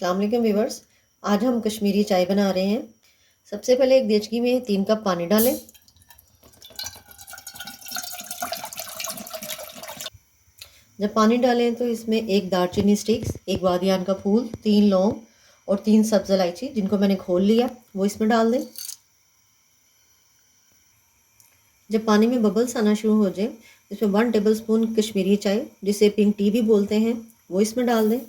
अस्सलाम वालेकुम व्यूवर्स। आज हम कश्मीरी चाय बना रहे हैं। सबसे पहले एक देचकी में 3 कप पानी डालें। जब पानी डालें तो इसमें एक दालचीनी स्टिक्स, एक बादियान का फूल, 3 लौंग और 3 सब्ज़ इलायची जिनको मैंने खोल लिया वो इसमें डाल दें। जब पानी में बबल्स आना शुरू हो जाए इसमें 1 टेबल स्पून कश्मीरी चाय जिसे पिंक टी भी बोलते हैं वो इसमें डाल दें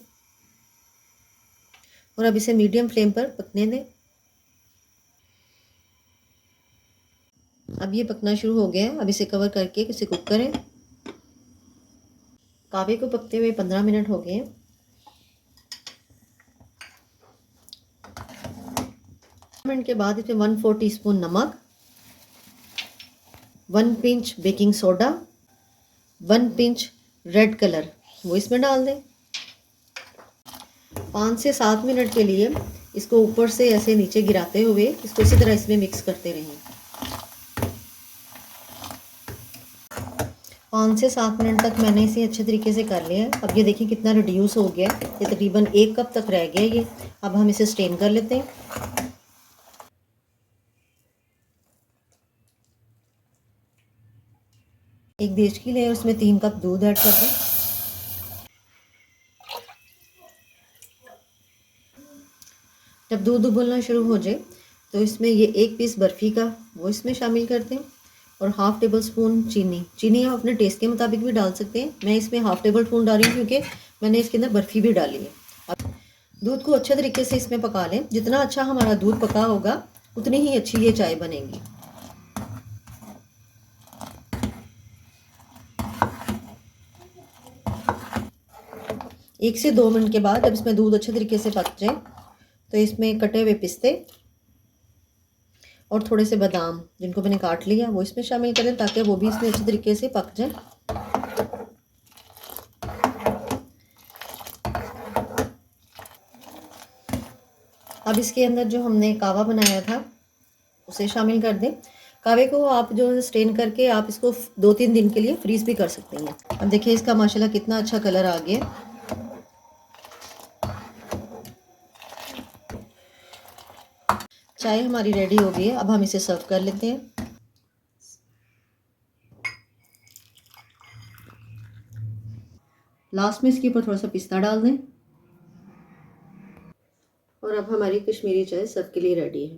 और अब इसे मीडियम फ्लेम पर पकने दें। अब ये पकना शुरू हो गया है। अब इसे कवर करके इसे कुक करें। कावे को पकते हुए 15 मिनट हो गए हैं। मिनट के बाद इसमें 1/4 टीस्पून नमक, 1 pinch baking soda, 1 pinch red colour वो इसमें डाल दें। 5 से 7 मिनट के लिए इसको ऊपर से ऐसे नीचे गिराते हुए इसको इसी तरह इसमें मिक्स करते रहें। 5 से 7 मिनट तक मैंने इसे अच्छे तरीके से कर लिया है। अब ये देखिए कितना रिड्यूस हो गया है। ये तकरीबन 1 कप तक रह गया ये। अब हम इसे स्ट्रेन कर लेते हैं। एक देचकी लें, उसमें 3 कप दूध ऐड कर दें। जब दूध उबलना शुरू हो जाए तो इसमें ये 1 पीस बर्फ़ी का वो इसमें शामिल कर दें और हाफ़ टेबल स्पून चीनी आप अपने टेस्ट के मुताबिक भी डाल सकते हैं। मैं इसमें हाफ़ टेबल स्पून डाली हूँ क्योंकि मैंने इसके अंदर बर्फ़ी भी डाली है। अब दूध को अच्छे तरीके से इसमें पका लें। जितना अच्छा हमारा दूध पका होगा उतनी ही अच्छी ये चाय बनेगी। एक से 2 मिनट के बाद जब इसमें दूध अच्छे तरीके से पक जाए तो इसमें कटे हुए पिस्ते और थोड़े से बादाम जिनको मैंने काट लिया वो इसमें शामिल करें ताकि वो भी इसमें अच्छे तरीके से पक जाए। अब इसके अंदर जो हमने कावा बनाया था उसे शामिल कर दें। कावे को आप जो स्ट्रेन करके आप इसको 2-3 दिन के लिए फ्रीज भी कर सकते हैं। अब देखिए इसका माशाल्लाह कितना अच्छा कलर आ गया। चाय हमारी रेडी हो गई है। अब हम इसे सर्व कर लेते हैं। लास्ट में इसके ऊपर थोड़ा सा पिस्ता डाल दें और अब हमारी कश्मीरी चाय सबके लिए रेडी है।